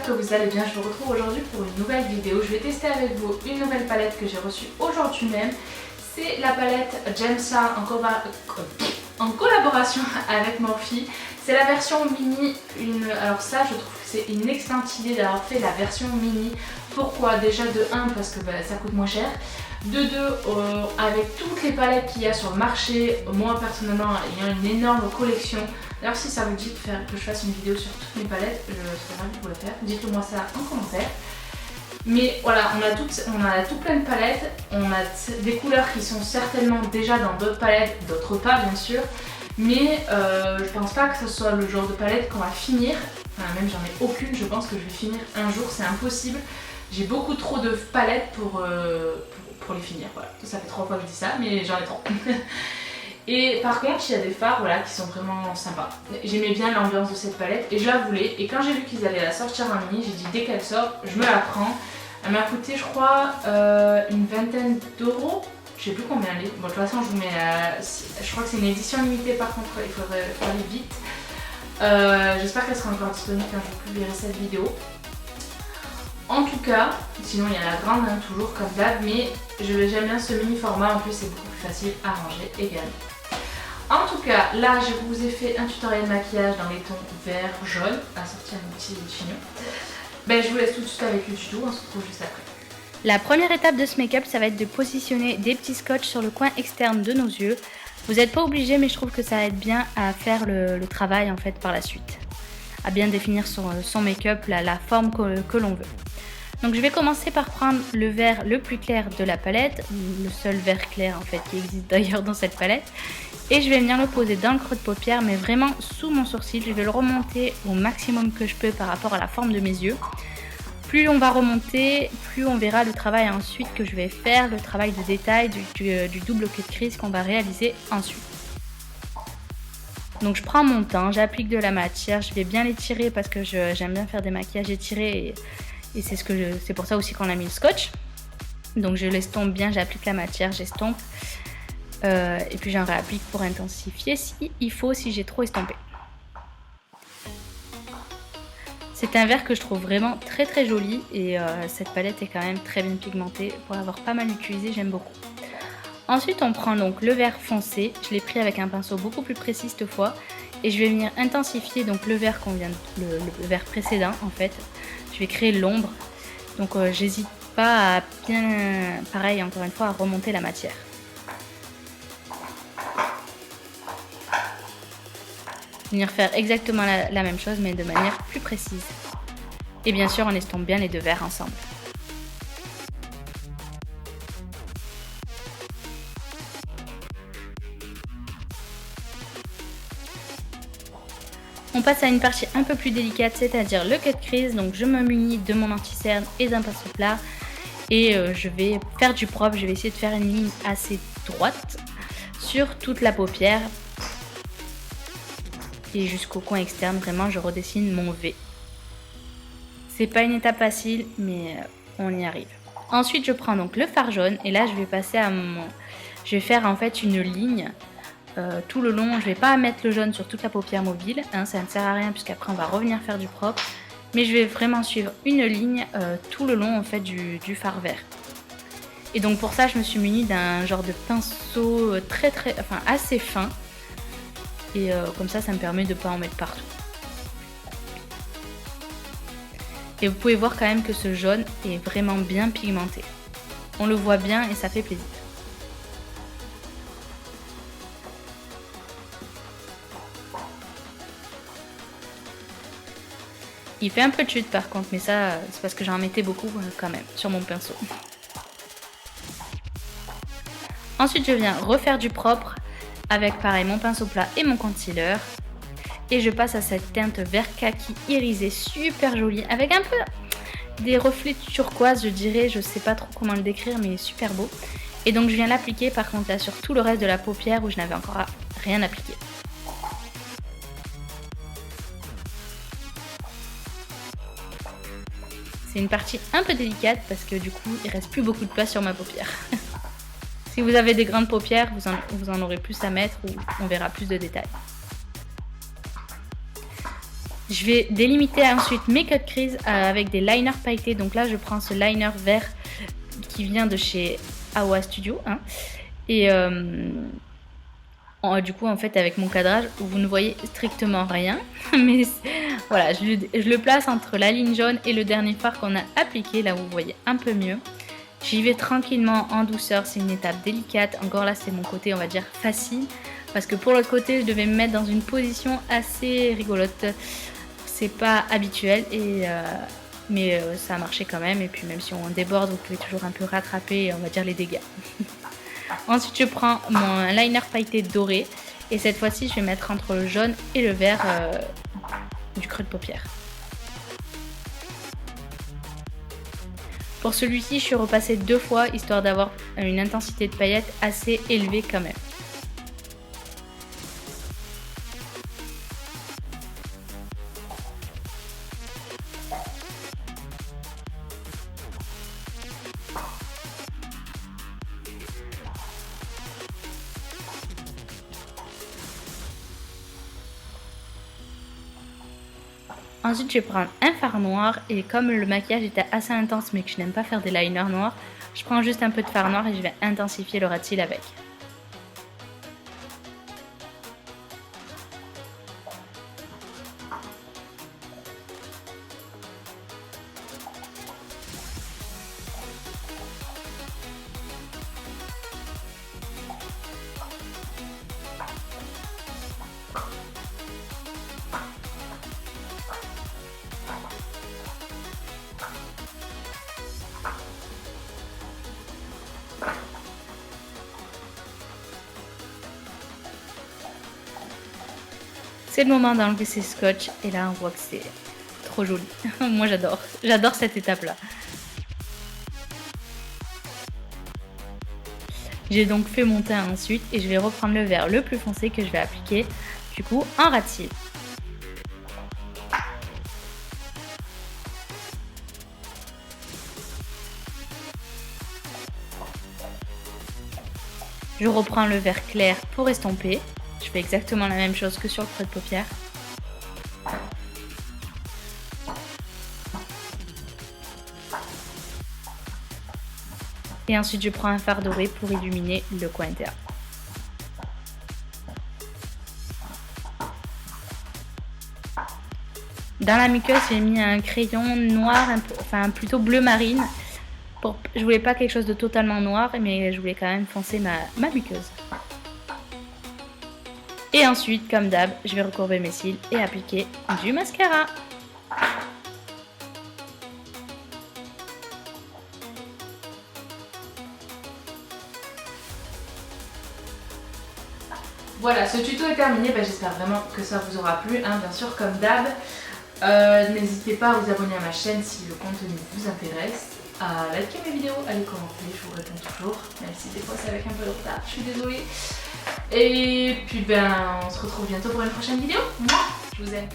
que vous allez bien. Je vous retrouve aujourd'hui pour une nouvelle vidéo. Je vais tester avec vous une nouvelle palette que j'ai reçue aujourd'hui même. C'est la palette Gemsa en collaboration avec Morphe. C'est la version mini. Alors ça, je trouve que c'est une excellente idée d'avoir fait la version mini. Pourquoi? Déjà de 1 parce que ça coûte moins cher. De 2 avec toutes les palettes qu'il y a sur le marché. Moi personnellement ayant une énorme collection. D'ailleurs si ça vous dit que je fasse une vidéo sur toutes mes palettes, je serais ravie de vous le faire. Dites-le moi ça en commentaire. Mais voilà, on a tout plein de palettes. On a des couleurs qui sont certainement déjà dans d'autres palettes, d'autres pas bien sûr. Mais je pense pas que ce soit le genre de palette qu'on va finir. Enfin même j'en ai aucune, je pense que je vais finir un jour, c'est impossible. J'ai beaucoup trop de palettes pour les finir, voilà. Ça fait 3 fois que je dis ça, mais j'en ai trop. Et par contre, il y a des fards voilà, qui sont vraiment sympas. J'aimais bien l'ambiance de cette palette et je la voulais. Et quand j'ai vu qu'ils allaient la sortir en mini, j'ai dit dès qu'elle sort, je me la prends. Elle m'a coûté, je crois, une vingtaine d'euros. Je sais plus combien elle est. Bon, de toute façon, je vous mets. Je crois que c'est une édition limitée par contre, il faudrait aller vite. J'espère qu'elle sera encore disponible quand je publierai cette vidéo. En tout cas, sinon il y a la grande hein, toujours comme d'hab, mais j'aime bien ce mini format, en plus c'est beaucoup plus facile à ranger également. En tout cas, là je vous ai fait un tutoriel maquillage dans les tons vert, jaune, assorti à mon petit chignon. Ben, je vous laisse tout de suite avec le tuto, on se retrouve juste après. La première étape de ce make-up, ça va être de positionner des petits scotch sur le coin externe de nos yeux. Vous n'êtes pas obligé, mais je trouve que ça aide bien à faire le travail en fait par la suite. À bien définir son make-up, la forme que l'on veut. Donc je vais commencer par prendre le vert le plus clair de la palette, le seul vert clair en fait qui existe d'ailleurs dans cette palette. Et je vais venir le poser dans le creux de paupière, mais vraiment sous mon sourcil. Je vais le remonter au maximum que je peux par rapport à la forme de mes yeux. Plus on va remonter, plus on verra le travail ensuite que je vais faire, le travail de détail du double cut crease qu'on va réaliser ensuite. Donc je prends mon temps, j'applique de la matière, je vais bien l'étirer parce que j'aime bien faire des maquillages étirés et c'est pour ça aussi qu'on a mis le scotch. Donc je l'estompe bien, j'applique la matière, j'estompe et puis j'en réapplique pour intensifier si j'ai trop estompé. C'est un vert que je trouve vraiment très très joli et cette palette est quand même très bien pigmentée. Pour l'avoir pas mal utilisée, j'aime beaucoup. Ensuite on prend donc le vert foncé, je l'ai pris avec un pinceau beaucoup plus précis cette fois et je vais venir intensifier donc le vert le vert précédent en fait. Je vais créer l'ombre, donc j'hésite pas à bien, pareil encore une fois, à remonter la matière. Venir faire exactement la même chose mais de manière plus précise. Et bien sûr on estompe bien les deux verts ensemble. On passe à une partie un peu plus délicate, c'est-à-dire le cut crease. Donc je me munis de mon anti-cerne et d'un pinceau plat et je vais faire du propre. Je vais essayer de faire une ligne assez droite sur toute la paupière et jusqu'au coin externe. Vraiment, je redessine mon V. C'est pas une étape facile, mais on y arrive. Ensuite, je prends donc le fard jaune et là, je vais passer je vais faire en fait une ligne. Tout le long, je vais pas mettre le jaune sur toute la paupière mobile, hein, ça ne sert à rien puisqu'après on va revenir faire du propre, mais je vais vraiment suivre une ligne tout le long en fait du fard vert. Et donc pour ça je me suis munie d'un genre de pinceau assez fin et comme ça me permet de pas en mettre partout. Et vous pouvez voir quand même que ce jaune est vraiment bien pigmenté. On le voit bien et ça fait plaisir. Il fait un peu de chute par contre, mais ça c'est parce que j'en mettais beaucoup quand même sur mon pinceau. Ensuite je viens refaire du propre avec pareil mon pinceau plat et mon concealer. Et je passe à cette teinte vert kaki irisé super jolie avec un peu des reflets de turquoise je dirais, je sais pas trop comment le décrire mais super beau. Et donc je viens l'appliquer par contre là sur tout le reste de la paupière où je n'avais encore rien appliqué. C'est une partie un peu délicate parce que du coup il reste plus beaucoup de place sur ma paupière. Si vous avez des grandes paupières, vous en aurez plus à mettre ou on verra plus de détails. Je vais délimiter ensuite mes cut crease avec des liners pailletés. Donc là, je prends ce liner vert qui vient de chez Awa Studio. Hein. Et du coup, en fait, avec mon cadrage, vous ne voyez strictement rien. Mais voilà, je le place entre la ligne jaune et le dernier fard qu'on a appliqué. Là, vous voyez un peu mieux. J'y vais tranquillement, en douceur. C'est une étape délicate. Encore là, c'est mon côté, on va dire, facile. Parce que pour l'autre côté, je devais me mettre dans une position assez rigolote. C'est pas habituel, mais ça a marché quand même. Et puis même si on déborde, vous pouvez toujours un peu rattraper, on va dire, les dégâts. Ensuite, je prends mon liner pailleté doré. Et cette fois-ci, je vais mettre entre le jaune et le vert du creux de paupière. Pour celui-ci, je suis repassée 2 fois, histoire d'avoir une intensité de paillettes assez élevée quand même. Ensuite, je vais prendre un fard noir et comme le maquillage était assez intense mais que je n'aime pas faire des liners noirs, je prends juste un peu de fard noir et je vais intensifier le ras de cils avec. C'est le moment d'enlever ces scotch et là on voit que c'est trop joli. Moi j'adore cette étape là. J'ai donc fait mon teint ensuite et je vais reprendre le vert le plus foncé que je vais appliquer du coup en ras de cils. Je reprends le vert clair pour estomper. Je fais exactement la même chose que sur le creux de paupière. Et ensuite, je prends un fard doré pour illuminer le coin interne. Dans la muqueuse, j'ai mis un crayon noir, enfin plutôt bleu marine. Je voulais pas quelque chose de totalement noir, mais je voulais quand même foncer ma muqueuse. Et ensuite, comme d'hab, je vais recourber mes cils et appliquer du mascara. Voilà, ce tuto est terminé, j'espère vraiment que ça vous aura plu, hein, bien sûr comme d'hab. N'hésitez pas à vous abonner à ma chaîne si le contenu vous intéresse, à liker mes vidéos, à les commenter, je vous réponds toujours, même si des fois c'est avec un peu de retard, je suis désolée. Et puis on se retrouve bientôt pour une prochaine vidéo. Moi, je vous aime.